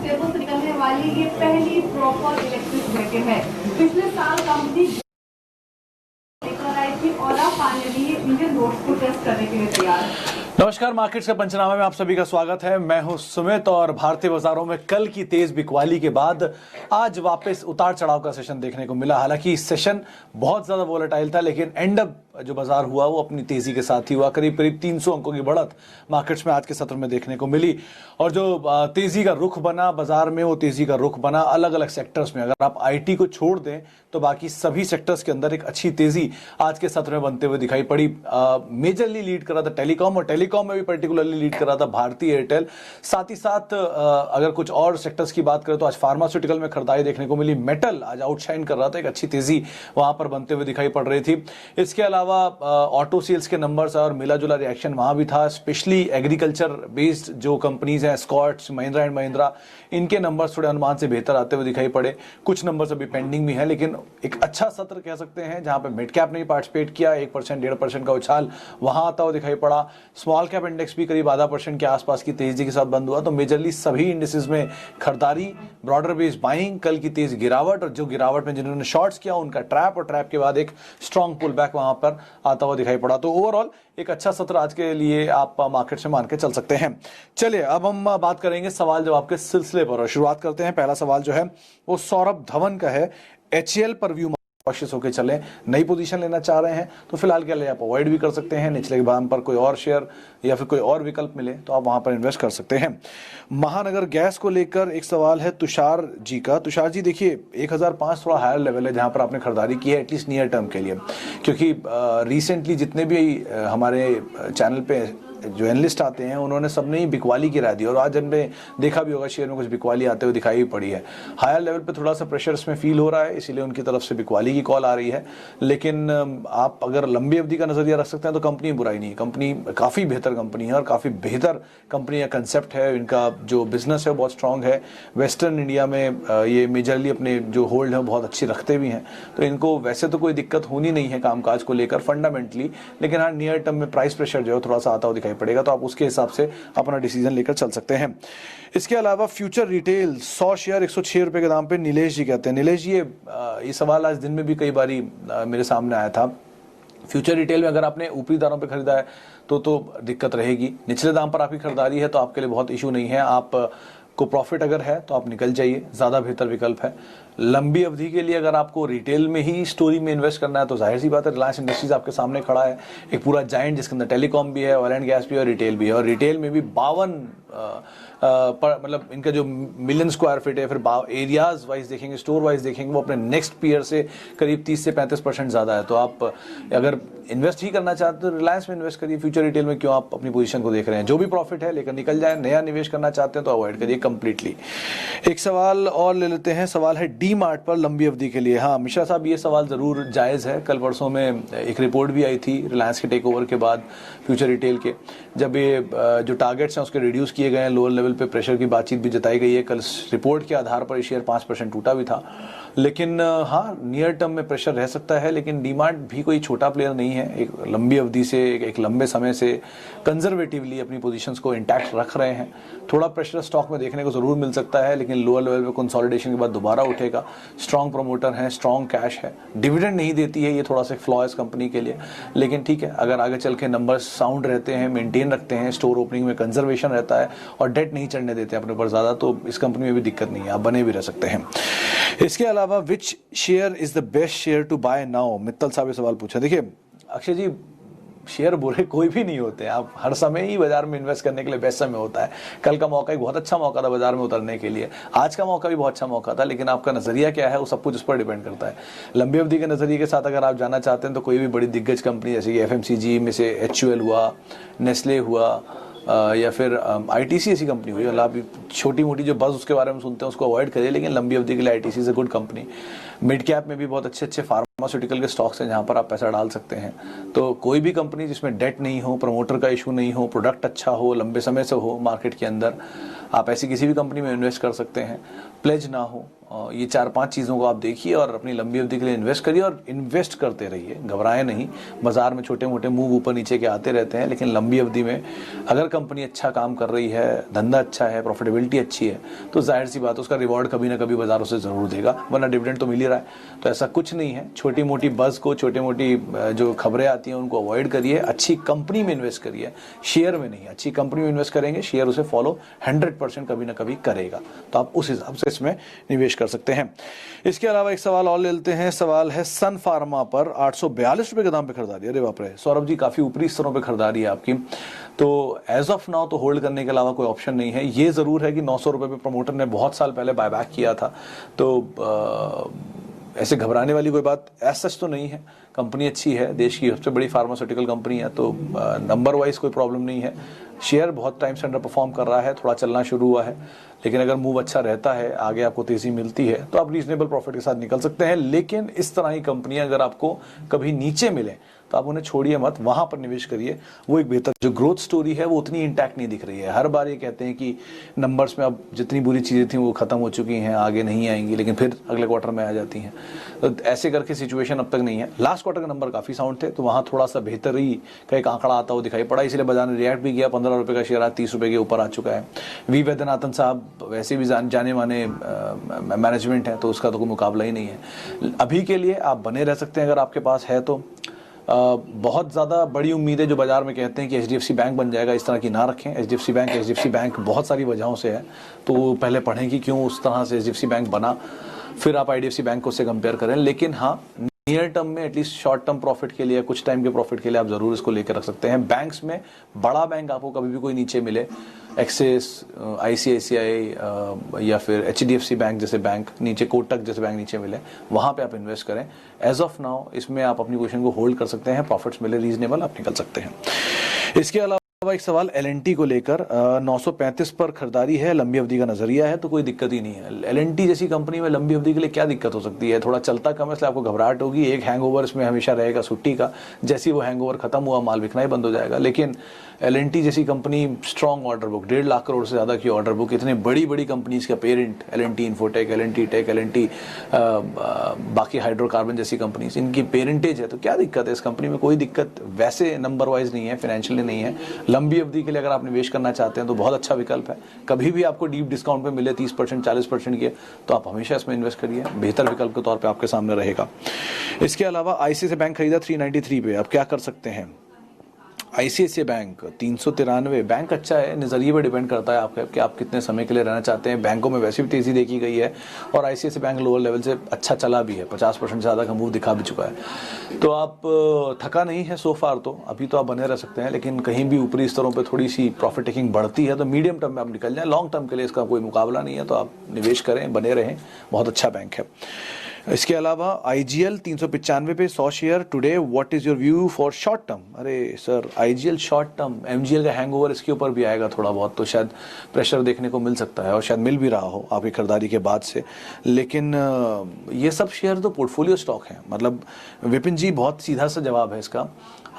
Table से निकलने वाली ये पहली प्रॉपर इलेक्ट्रिक व्हीकल है। पिछले साल कंपनी लेकर आई थी और अब फाइनली इंडियन रोड को टेस्ट करने के लिए तैयार है। नमस्कार, मार्केट्स के पंचनामे में आप सभी का स्वागत है। मैं हूं सुमित और भारतीय बाजारों में कल की तेज बिकवाली के बाद आज वापस उतार चढ़ाव का सेशन देखने को मिला। हालांकि सेशन बहुत ज्यादा वोलेटाइल था, लेकिन एंड अप जो बाजार हुआ वो अपनी तेजी के साथ ही हुआ। करीब करीब 300 अंकों की बढ़त मार्केट्स में आज के सत्र में देखने को मिली और जो तेजी का रुख बना बाजार में, वो तेजी का रुख बना अलग अलग सेक्टर्स में। अगर आप आईटी को छोड़ दें तो बाकी सभी सेक्टर्स के अंदर एक अच्छी तेजी आज के सत्र में बनते हुए दिखाई पड़ी। मेजरली लीड कर रहा था टेलीकॉम, और टेलीकॉम में भी पर्टिकुलरली लीड कर रहा था भारतीय एयरटेल। साथ ही साथ अगर कुछ और सेक्टर्स की बात करें तो आज फार्मास्यूटिकल में खरीदारी देखने को मिली। मेटल आज आउटशाइन कर रहा था, एक अच्छी तेजी वहां पर बनते हुए दिखाई पड़ रही थी। इसके अलावा ऑटो सेल्स के नंबर्स और मिला जुला रिएक्शन वहां भी था। स्पेशली एग्रीकल्चर बेस्ड जो कंपनीज हैं, स्कॉट्स, महिंद्रा एंड महिंद्रा, इनके नंबर्स थोड़े अनुमान से बेहतर आते हुए दिखाई पड़े। कुछ नंबर्स अभी पेंडिंग भी हैं, लेकिन एक अच्छा सत्र कह सकते हैं जहां पे मिड कैप ने भी पार्टिसिपेट किया। 1% 1.5% का उछाल वहां आता हुआ दिखाई पड़ा। स्मॉल कैप इंडेक्स भी करीब 0.5% के आसपास की तेजी के साथ बंद हुआ। तो मेजरली सभी इंडेक्सेस में खरीदारी, ब्रॉडर बेस्ड बाइंग, कल की तेज गिरावट, और जो गिरावट में जिन्होंने शॉर्ट्स किया उनका ट्रैप, और ट्रैप के बाद एक स्ट्रॉन्ग पुल बैक वहां पर आता हुआ दिखाई पड़ा। तो ओवरऑल एक अच्छा सत्र आज के लिए आप मार्केट से मान के चल सकते हैं। चलिए अब हम बात करेंगे सवाल जवाब के सिलसिले पर, और शुरुआत करते हैं। पहला सवाल जो है वो सौरभ धवन का है। एचएएल पर व्यू कॉशियस होकर चलें, नई पोजीशन लेना चाह रहे हैं तो फिलहाल के लिए आप अवॉइड भी कर सकते हैं। निचले दाम पर कोई और शेयर या फिर कोई और विकल्प मिले तो आप वहां पर इन्वेस्ट कर सकते हैं। महानगर गैस को लेकर एक सवाल है तुषार जी का। तुषार जी देखिए, 1005 थोड़ा हायर लेवल है जहां पर आपने खरीदारी की है, एटलीस्ट नियर टर्म के लिए, क्योंकि रिसेंटली जितने भी हमारे चैनल पे जो एनालिस्ट आते हैं उन्होंने सबने ही बिकवाली की राय दी, और आज हमने देखा भी होगा शेयर में कुछ बिकवाली आते हुए दिखाई पड़ी है। हायर लेवल पे थोड़ा सा प्रेशर इसमें फील हो रहा है, इसीलिए उनकी तरफ से बिकवाली की कॉल आ रही है। लेकिन आप अगर लंबी अवधि का नजरिया रख सकते हैं तो कंपनी बुराई नहीं है। कंपनी काफ़ी बेहतर कंपनी है और काफ़ी बेहतर कंपनी का कंसेप्ट है। इनका जो बिजनेस है बहुत स्ट्रांग है। वेस्टर्न इंडिया में ये मेजरली अपने जो होल्ड है बहुत अच्छी रखते भी हैं, तो इनको वैसे तो कोई दिक्कत होनी नहीं है कामकाज को लेकर फंडामेंटली। लेकिन हाँ, नियर टर्म में प्राइस प्रेशर जो है थोड़ा सा आता हुआ पड़ेगा, तो आप उसके हिसाब से अपना डिसीजन लेकर चल सकते हैं। इसके अलावा फ्यूचर रिटेल 100 शेयर 106 रुपए के दाम पे नीलेश जी कहते हैं। नीलेश जी, ये सवाल आज दिन में भी कई बारी मेरे सामने आया था। फ्यूचर रिटेल में अगर आपने ऊपरी दामों पे खरीदा है तो दिक्कत रहेगी। निचले दाम पर आपकी खरीदारी है तो आपके लिए बहुत इशू नहीं है। आप को प्रॉफिट अगर है तो आप निकल जाइए, ज़्यादा बेहतर विकल्प है। लंबी अवधि के लिए अगर आपको रिटेल में ही स्टोरी में इन्वेस्ट करना है तो जाहिर सी बात है, रिलायंस इंडस्ट्रीज आपके सामने खड़ा है, एक पूरा जाइंट जिसके अंदर टेलीकॉम भी है, ऑयल एंड गैस भी है और रिटेल भी है। और रिटेल में भी 52 मतलब इनका जो मिलियन स्क्वायर फीट है, फिर एरियाज वाइज देखेंगे, स्टोर वाइज देखेंगे, वो अपने नेक्स्ट पीयर से करीब 30 से 35% ज़्यादा है। तो आप अगर इन्वेस्ट ही करना चाहते हो तो रिलायंस में इन्वेस्ट करिए, फ्यूचर रिटेल में क्यों आप अपनी पोजीशन को देख रहे हैं। जो भी प्रॉफिट है लेकर निकल जाए। नया निवेश करना चाहते हैं तो अवॉइड करिए कंप्लीटली। एक सवाल और ले लेते हैं। सवाल है डी मार्ट पर लंबी अवधि के लिए। हाँ मिश्रा साहब, ये सवाल जरूर जायज़ है। कल परसों में एक रिपोर्ट भी आई थी रिलायंस के टेक ओवर के बाद फ्यूचर रिटेल के, जब ये जो टारगेट्स हैं उसके रिड्यूस किए गए हैं, लोअर लेवल पे प्रेशर की बातचीत भी जताई गई है। कल रिपोर्ट के आधार पर शेयर 5% टूटा भी था। लेकिन हाँ, नियर टर्म में प्रेशर रह सकता है, लेकिन डीमार्ट भी कोई छोटा प्लेयर नहीं है। एक लंबी अवधि से, एक लंबे समय से कंजर्वेटिवली अपनी पोजीशंस को इंटैक्ट रख रहे हैं। थोड़ा प्रेशर स्टॉक में देखने को जरूर मिल सकता है, लेकिन लोअर लेवल पे कंसोलिडेशन के बाद दोबारा उठेगा। स्ट्रॉन्ग प्रमोटर है, स्ट्रॉन्ग कैश है, डिविडेंड नहीं देती है, ये थोड़ा सा फ्लॉ है इस कंपनी के लिए। लेकिन ठीक है, अगर आगे चल के नंबर्स साउंड रहते हैं, मेंटेन रखते हैं, स्टोर ओपनिंग में कंजर्वेशन रहता है और डेट नहीं चढ़ने देते अपने ऊपर ज़्यादा, तो इस कंपनी में भी दिक्कत नहीं है, आप बने भी रह सकते हैं। इसके अलावा which share is the best share to buy now, Mittal साहब ये सवाल पूछा। देखिए अक्षय जी, शेयर बुरे कोई भी नहीं होते हैं। आप हर समय ही बाजार में इन्वेस्ट करने के लिए बेस्ट समय होता है। कल का मौका एक बहुत अच्छा मौका था बाजार में उतरने के लिए, आज का मौका भी बहुत अच्छा मौका था, लेकिन आपका नजरिया क्या है वो सब कुछ उस पर डिपेंड करता है। लंबी अवधि के नजरिए के साथ अगर आप जाना चाहते हैं तो कोई भी बड़ी दिग्गज कंपनी जैसे कि एफएमसीजी में से एचयूएल हुआ, नेस्ले हुआ, या फिर आईटीसी ऐसी कंपनी हुई, मतलब आप छोटी मोटी जो बस उसके बारे में सुनते हैं उसको अवॉइड करिए, लेकिन लंबी अवधि के लिए ITC is a good company. Mid cap में भी बहुत अच्छे अच्छे फार्मास्यूटिकल के स्टॉक्स हैं जहां पर आप पैसा डाल सकते हैं। तो कोई भी कंपनी जिसमें डेट नहीं हो, प्रमोटर का इशू नहीं हो, प्रोडक्ट अच्छा हो, लंबे समय से हो मार्केट के अंदर, आप ऐसी किसी भी कंपनी में इन्वेस्ट कर सकते हैं। प्लेज ना हो, ये 4-5 चीज़ों को आप देखिए और अपनी लंबी अवधि के लिए इन्वेस्ट करिए और इन्वेस्ट करते रहिए, घबराएं नहीं। बाजार में छोटे मोटे मूव ऊपर नीचे के आते रहते हैं, लेकिन लंबी अवधि में अगर कंपनी अच्छा काम कर रही है, धंधा अच्छा है, प्रॉफिटेबिलिटी अच्छी है, तो जाहिर सी बात है उसका रिवॉर्ड कभी ना कभी बाजार उसे ज़रूर देगा, वरना डिविडेंड तो मिल ही रहा है। तो ऐसा कुछ नहीं है, छोटी मोटी बज़ को, छोटी मोटी जो खबरें आती हैं उनको अवॉइड करिए, अच्छी कंपनी में इन्वेस्ट करिए, शेयर में नहीं। अच्छी कंपनी में इन्वेस्ट करेंगे, शेयर उसे फॉलो 100% कभी ना कभी करेगा, तो आप उस हिसाब से इसमें निवेश कर सकते हैं। इसके अलावा एक सवाल और लेते हैं। सवाल है सन फार्मा पर 842 रुपए के दाम पे खरीदारी। अरे बाप रे सौरभ जी, काफी ऊपरी स्तरों पे खरीदारी है आपकी, तो एज ऑफ नाउ तो होल्ड करने के अलावा कोई ऑप्शन नहीं है। ये जरूर है कि 900 रुपए पे प्रमोटर ने बहुत साल पहले बायबैक किया था, तो ऐसे घबराने वाली कोई बात एज सच तो नहीं है। कंपनी अच्छी है, देश की सबसे बड़ी फार्मास्यूटिकल कंपनी है, तो नंबर वाइज कोई प्रॉब्लम नहीं है। शेयर बहुत टाइम से अंडर परफॉर्म कर रहा है, थोड़ा चलना शुरू हुआ है, लेकिन अगर मूव अच्छा रहता है, आगे आपको तेजी मिलती है, तो आप रीजनेबल प्रॉफिट के साथ निकल सकते हैं। लेकिन इस तरह की कंपनियां अगर आपको कभी नीचे मिले तो आप उन्हें छोड़िए मत, वहां पर निवेश करिए। वो एक बेहतर जो ग्रोथ स्टोरी है वो उतनी इंटैक्ट नहीं दिख रही है। हर बार ये कहते हैं कि नंबर्स में अब जितनी बुरी चीज़ें थी वो खत्म हो चुकी हैं, आगे नहीं आएंगी, लेकिन फिर अगले क्वार्टर में आ जाती हैं। तो ऐसे करके सिचुएशन अब तक नहीं है। लास्ट क्वार्टर के नंबर काफ़ी साउंड थे, तो वहाँ थोड़ा सा बेहतरी का एक आंकड़ा आता हुआ दिखाई पड़ा, इसलिए बाजार ने रिएक्ट भी किया। 15 रुपये का शेयर आज 30 रुपये के ऊपर आ चुका है। वी वैद्यनाथन साहब वैसे भी जाने माने मैनेजमेंट है, तो उसका तो कोई मुकाबला ही नहीं है। अभी के लिए आप बने रह सकते हैं अगर आपके पास है तो। बहुत ज़्यादा बड़ी उम्मीदें जो बाजार में कहते हैं कि HDFC बैंक बन जाएगा, इस तरह की ना रखें। HDFC बैंक बहुत सारी वजहों से है, तो पहले पढ़ें कि क्यों उस तरह से HDFC बैंक बना, फिर आप IDFC बैंक को उससे कंपेयर करें। लेकिन हाँ, नियर टर्म में एटलीस्ट शॉर्ट टर्म प्रॉफिट के लिए, कुछ टाइम के प्रॉफिट के लिए आप जरूर इसको लेकर रख सकते हैं। बैंक्स में बड़ा बैंक आपको कभी भी कोई नीचे मिले, एक्सिस, ICICI या फिर HDFC बैंक जैसे बैंक नीचे, कोटक जैसे बैंक नीचे मिले, वहां पे आप इन्वेस्ट करें। एज ऑफ नाउ इसमें आप अपनी पोजीशन को होल्ड कर सकते हैं, प्रॉफिट्स मिले रीजनेबल, आप निकल सकते हैं। इसके अलावा एक सवाल L&T को लेकर, 935 पर खरीदारी है, लंबी अवधि का नजरिया है, तो कोई दिक्कत ही नहीं है। L&T जैसी कंपनी में लंबी अवधि के लिए क्या दिक्कत हो सकती है? थोड़ा चलता कम है, इसलिए आपको घबराहट होगी। एक हैंगओवर इसमें हमेशा रहेगा छुट्टी का, जैसे वो हैंगओवर खत्म हुआ माल बिकना ही बंद हो जाएगा। लेकिन L&T जैसी company, strong order book, 1.5 lakh crore से ज्यादा की ऑर्डर बुक, इतने बड़ी बड़ी कंपनीज का parent L&T infotech, L&T take, L&T बाकी हाइड्रोकार्बन जैसी कंपनीज, इनकी पेरेंटेज है, तो क्या दिक्कत है इस कंपनी में? कोई दिक्कत वैसे नंबर वाइज नहीं है, फाइनेंशियली नहीं है। लंबी अवधि के लिए अगर आप निवेश करना चाहते हैं तो बहुत अच्छा विकल्प है। कभी भी आपको डीप डिस्काउंट पे मिले 30%, 40% के, तो आप हमेशा इसमें इन्वेस्ट करिए, बेहतर विकल्प के तौर पे आपके सामने रहेगा। इसके अलावा ICICI बैंक खरीदा 393 पे, आप क्या कर सकते हैं? ICICI बैंक 393, बैंक अच्छा है, नज़रिए पे डिपेंड करता है आपका कि आप कितने समय के लिए रहना चाहते हैं। बैंकों में वैसे भी तेज़ी देखी गई है, और ICICI बैंक लोअर लेवल से अच्छा चला भी है, 50% से ज़्यादा का मूव दिखा भी चुका है। तो आप थका नहीं है सो फार, तो अभी तो आप बने रह सकते हैं। लेकिन कहीं भी ऊपरी स्तरों पर थोड़ी सी प्रॉफिट टेकिंग बढ़ती है तो मीडियम टर्म में आप निकल जाएं। लॉन्ग टर्म के लिए इसका कोई मुकाबला नहीं है, तो आप निवेश करें, बने रहें, बहुत अच्छा बैंक है। इसके अलावा IGL 395 पे 100 share today, what is your view for short term? अरे sir, IGL short term, MGL का हैंगओवर इसके ऊपर भी आएगा थोड़ा बहुत, तो शायद प्रेशर देखने को मिल सकता है, और शायद मिल भी रहा हो आपकी खरीदारी के बाद से। लेकिन ये सब शेयर तो पोर्टफोलियो स्टॉक है। मतलब विपिन जी, बहुत सीधा सा जवाब है इसका।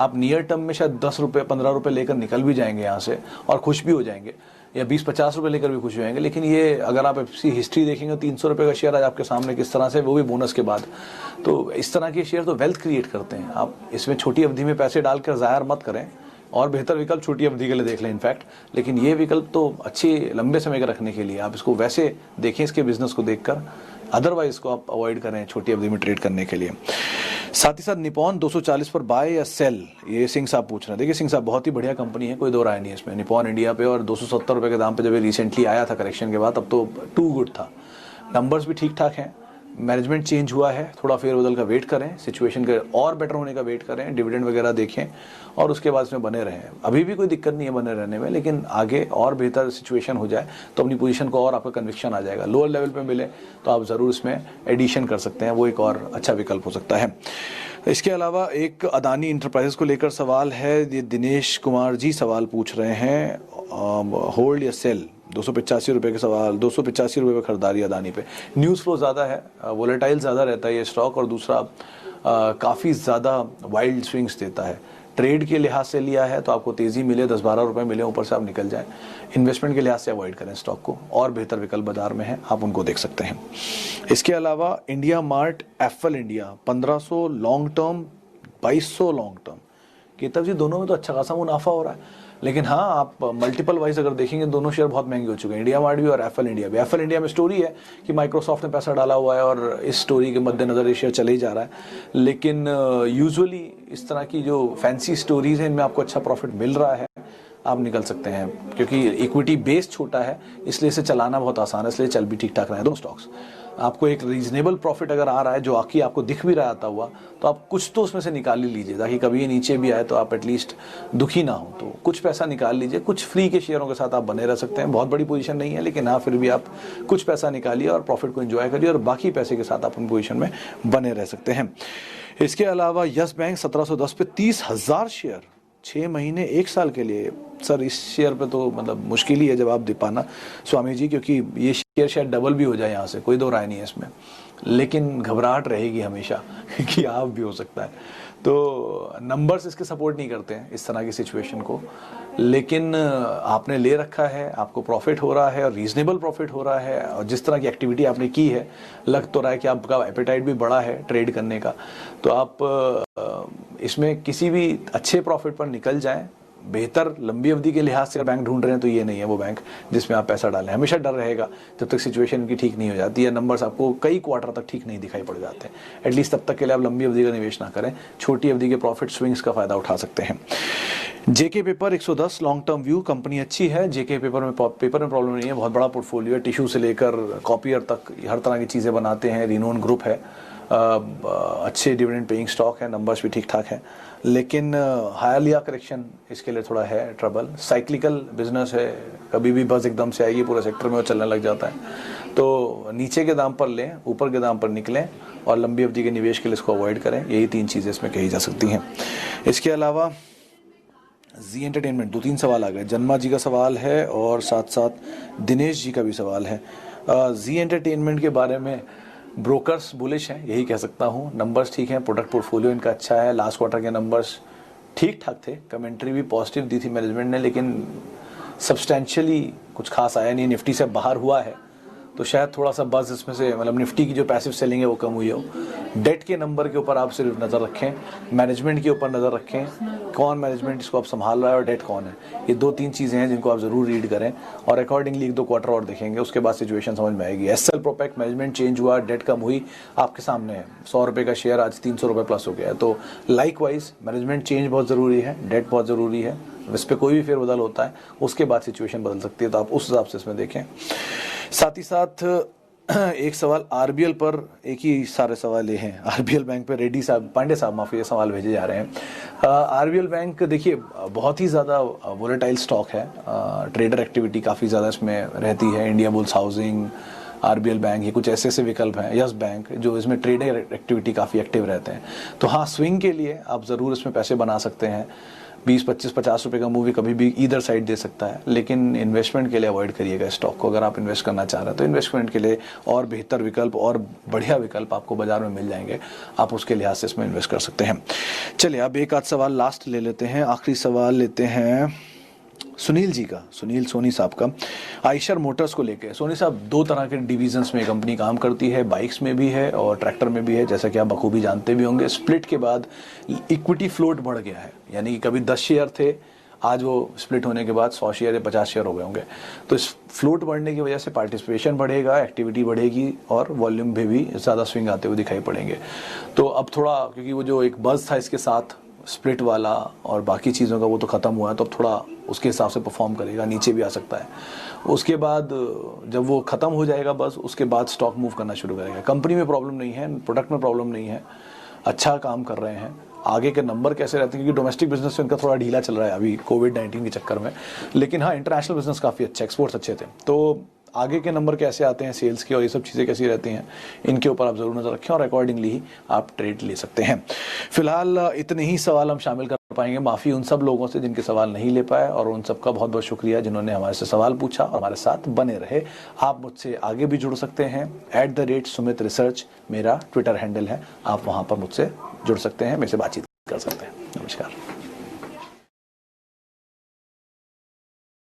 आप नियर टर्म में शायद 10 रुपये 15 रुपये लेकर निकल भी जाएंगे यहाँ से, और खुश भी हो जाएंगे, या 20-50 रुपये लेकर भी खुश हो जाएंगे। लेकिन ये अगर आप इसकी हिस्ट्री देखेंगे, 300 रुपये का शेयर आज आपके सामने किस तरह से, वो भी बोनस के बाद, तो इस तरह के शेयर तो वेल्थ क्रिएट करते हैं। आप इसमें छोटी अवधि में पैसे डालकर ज़ाहिर मत करें, और बेहतर विकल्प छोटी अवधि के लिए देख लें इनफैक्ट। लेकिन ये विकल्प तो अच्छे लंबे समय का रखने के लिए, आप इसको वैसे देखें, इसके बिजनेस को देखकर, अदरवाइज इसको आप अवॉइड करें छोटी अवधि में ट्रेड करने के लिए। साथ ही साथ निपॉन 240 पर बाय या सेल, ये सिंह साहब पूछ रहे हैं। देखिए सिंह साहब, बहुत ही बढ़िया कंपनी है, कोई दो राय नहीं है इसमें। निपॉन इंडिया पे, और 270 रुपये के दाम पे जब ये रिसेंटली आया था करेक्शन के बाद, तब तो टू गुड था। नंबर्स भी ठीक ठाक हैं, मैनेजमेंट चेंज हुआ है, थोड़ा फेरबदल का वेट करें, सिचुएशन के और बेटर होने का वेट करें, डिविडेंड वगैरह देखें, और उसके बाद इसमें बने रहें। अभी भी कोई दिक्कत नहीं है बने रहने में, लेकिन आगे और बेहतर सिचुएशन हो जाए तो अपनी पोजीशन को और आपका कन्विक्शन आ जाएगा। लोअर लेवल पे मिले तो आप ज़रूर इसमें एडिशन कर सकते हैं, वो एक और अच्छा विकल्प हो सकता है। इसके अलावा एक अदानी इंटरप्राइजेस को लेकर सवाल है, ये दिनेश कुमार जी सवाल पूछ रहे हैं, होल्ड या सेल? 285 रुपये के सवाल, 285 रुपये पे खरीदारी अदानी पे। न्यूज़ फ्लो ज़्यादा है, वोलेटाइल ज़्यादा रहता है ये स्टॉक, और दूसरा काफ़ी ज़्यादा वाइल्ड स्विंग्स देता है। ट्रेड के लिहाज से लिया है तो आपको तेजी मिले, 10-12 रुपए मिले, ऊपर से आप निकल जाएं। इन्वेस्टमेंट के लिहाज से अवॉइड करें स्टॉक को, और बेहतर विकल्प बाजार में है, आप उनको देख सकते हैं। इसके अलावा India Mart, Apple India 1500 long term, 2200 long term. Ketav ji दोनों में तो अच्छा खासा मुनाफा हो रहा है, लेकिन हाँ आप मल्टीपल वाइज अगर देखेंगे दोनों शेयर बहुत महंगे हो चुके हैं, इंडिया मार्ट भी और एप्पल इंडिया भी। एप्पल इंडिया में स्टोरी है कि माइक्रोसॉफ्ट ने पैसा डाला हुआ है और इस स्टोरी के मद्देनजर ये शेयर चले ही जा रहा है, लेकिन यूजुअली इस तरह की जो फैंसी स्टोरीज हैं इनमें आपको अच्छा प्रॉफिट मिल रहा है, आप निकल सकते हैं, क्योंकि इक्विटी बेस छोटा है इसलिए इसे चलाना बहुत आसान है, इसलिए चल भी ठीक ठाक रहे हैं दो स्टॉक्स। आपको एक रीजनेबल प्रॉफिट अगर आ रहा है जो आपको दिख भी रहा आता हुआ, तो आप कुछ तो उसमें से निकाल ही लीजिए, ताकि कभी ये नीचे भी आए तो आप एटलीस्ट दुखी ना हो। तो कुछ पैसा निकाल लीजिए, कुछ फ्री के शेयरों के साथ आप बने रह सकते हैं। बहुत बड़ी पोजीशन नहीं है, लेकिन हाँ फिर भी आप कुछ पैसा निकालिए और प्रॉफिट को एंजॉय करिए, और बाकी पैसे के साथ आप उन पोजीशन में बने रह सकते हैं। इसके अलावा यस बैंक 1710 पे 30,000 शेयर 6 महीने 1 साल के लिए। सर इस शेयर पे तो मतलब मुश्किल ही है जवाब दे पाना स्वामी जी, क्योंकि ये शेयर शायद डबल भी हो जाए यहाँ से, कोई दो राय नहीं है इसमें, लेकिन घबराहट रहेगी हमेशा कि आप भी हो सकता है। तो नंबर्स इसके सपोर्ट नहीं करते हैं इस तरह की सिचुएशन को, लेकिन आपने ले रखा है, आपको प्रॉफिट हो रहा है और रीजनेबल प्रॉफिट हो रहा है, और जिस तरह की एक्टिविटी आपने की है लग तो रहा है कि आपका एपेटाइट भी बड़ा है ट्रेड करने का, तो आप इसमें किसी भी अच्छे प्रॉफिट पर निकल जाएं। बेहतर लंबी अवधि के लिहाज से बैंक ढूंढ रहे हैं तो ये नहीं है वो बैंक जिसमें आप पैसा डालें। हमेशा डर रहेगा जब तक सिचुएशन की ठीक नहीं हो जाती है, नंबर्स आपको कई क्वार्टर तक ठीक नहीं दिखाई पड़ जाते हैं। एटलीस्ट तब तक के लिए आप लंबी अवधि का निवेश ना करें, छोटी अवधि के प्रॉफिट स्विंग्स का फायदा उठा सकते हैं। JK paper 110 long term view, company अच्छी है। जेके पेपर में प्रॉब्लम नहीं है, बहुत बड़ा पोर्टफोलियो है, टिश्यू से लेकर कॉपियर तक हर तरह की चीज़ें बनाते हैं, रिनोन ग्रुप है, अच्छे डिविडेंड पेइंग स्टॉक है, नंबर्स भी ठीक ठाक है, लेकिन हालिया करेक्शन इसके लिए थोड़ा है ट्रबल। साइक्लिकल बिजनेस है, कभी भी बस एकदम से आएगी पूरे सेक्टर में और चलने लग जाता है। तो नीचे के दाम पर लें, ऊपर के दाम पर निकलें, और लंबी अवधि के निवेश के लिए इसको अवॉइड करें। यही 3 चीज़ें इसमें कही जा सकती हैं। इसके अलावा जी एंटरटेनमेंट 2-3 सवाल आ गए। जन्मा जी का सवाल है और साथ साथ दिनेश जी का भी सवाल है। जी एंटरटेनमेंट के बारे में ब्रोकर्स बुलिश हैं, यही कह सकता हूँ। नंबर्स ठीक हैं, प्रोडक्ट पोर्टफोलियो इनका अच्छा है, लास्ट क्वार्टर के नंबर्स ठीक ठाक थे, कमेंट्री भी पॉजिटिव दी थी मैनेजमेंट ने, लेकिन सब्सटेंशियली कुछ खास आया नहीं, निफ्टी से बाहर हुआ है, तो शायद थोड़ा सा बस इसमें से, मतलब निफ्टी की जो पैसिव सेलिंग है वो कम हुई हो। डेट के नंबर के ऊपर आप सिर्फ नज़र रखें, मैनेजमेंट के ऊपर नज़र रखें, कौन मैनेजमेंट इसको आप संभाल रहा है और डेट कौन है। ये 2-3 चीज़ें हैं जिनको आप ज़रूर रीड करें, और अकॉर्डिंगली 1-2 क्वार्टर और देखेंगे, उसके बाद सिचुएशन समझ में आएगी। एसएल प्रोपेक मैनेजमेंट चेंज हुआ, डेट कम हुई, आपके सामने है। 100 रुपये का शेयर आज 300 रुपये प्लस हो गया है। तो लाइक वाइज मैनेजमेंट चेंज बहुत ज़रूरी है, डेट बहुत ज़रूरी है, इस पर कोई भी फेरबदल होता है उसके बाद सिचुएशन बदल सकती है, तो आप उस हिसाब से इसमें देखें। साथ ही साथ एक सवाल आरबीएल पर, एक ही सारे सवाल ये हैं। आरबीएल बैंक पे रेड्डी साहब, पांडे साहब माफी, सवाल भेजे जा रहे हैं। आरबीएल बैंक देखिए बहुत ही ज़्यादा वोलेटाइल स्टॉक है, ट्रेडर एक्टिविटी काफ़ी ज़्यादा इसमें रहती है। India bulls housing, RBL bank, ये कुछ ऐसे विकल्प हैं, यस बैंक, जो इसमें ट्रेडर एक्टिविटी काफ़ी एक्टिव रहते हैं। तो हाँ, स्विंग के लिए आप ज़रूर इसमें पैसे बना सकते हैं। 20, 25, 50 रुपए का मूवी कभी भी ईदर साइड दे सकता है, लेकिन इन्वेस्टमेंट के लिए अवॉइड करिएगा स्टॉक को। अगर आप इन्वेस्ट करना चाह रहे हैं तो इन्वेस्टमेंट के लिए और बेहतर विकल्प और बढ़िया विकल्प आपको बाजार में मिल जाएंगे, आप उसके लिहाज से इसमें इन्वेस्ट कर सकते हैं। चलिए अब एक आध सवाल लास्ट ले लेते हैं, आखिरी सवाल लेते हैं सुनील जी का, सुनील सोनी साहब का, आइशर मोटर्स को लेके। सोनी साहब 2 तरह के डिवीजन्स में कंपनी काम करती है, बाइक्स में भी है और ट्रैक्टर में भी है, जैसा कि आप बखूबी जानते भी होंगे। स्प्लिट के बाद इक्विटी फ्लोट बढ़ गया है, यानी कि कभी 10 शेयर थे, आज वो स्प्लिट होने के बाद 100 शेयर या 50 शेयर हो गए होंगे। तो इस फ्लोट बढ़ने की वजह से पार्टिसिपेशन बढ़ेगा, एक्टिविटी बढ़ेगी और वॉल्यूम में भी ज़्यादा स्विंग आते हुए दिखाई पड़ेंगे। तो अब थोड़ा, क्योंकि वो जो एक बज़ था इसके साथ स्प्लिट वाला और बाकी चीज़ों का, वो तो ख़त्म हुआ है, तो अब थोड़ा उसके हिसाब से परफॉर्म करेगा, नीचे भी आ सकता है। उसके बाद जब वो ख़त्म हो जाएगा बस, उसके बाद स्टॉक मूव करना शुरू करेगा। कंपनी में प्रॉब्लम नहीं है, प्रोडक्ट में प्रॉब्लम नहीं है, अच्छा काम कर रहे हैं। आगे के नंबर कैसे रहते हैं, क्योंकि डोमेस्टिक बिजनेस से उनका थोड़ा ढीला चल रहा है अभी कोविड-19 के चक्कर में, लेकिन हाँ इंटरनेशनल बिजनेस काफ़ी अच्छा, एक्सपोर्ट्स अच्छे थे। तो आगे के नंबर कैसे आते हैं सेल्स के और ये सब चीज़ें कैसी रहती हैं, इनके ऊपर आप ज़रूर नज़र रखें और अकॉर्डिंगली ही आप ट्रेड ले सकते हैं। फिलहाल इतने ही सवाल हम शामिल कर पाएंगे। माफ़ी उन सब लोगों से जिनके सवाल नहीं ले पाए, और उन सबका बहुत बहुत शुक्रिया जिन्होंने हमारे से सवाल पूछा और हमारे साथ बने रहे। आप मुझसे आगे भी जुड़ सकते हैं, @Sumit Research मेरा ट्विटर हैंडल है, आप वहाँ पर मुझसे जुड़ सकते हैं, मेरे से बातचीत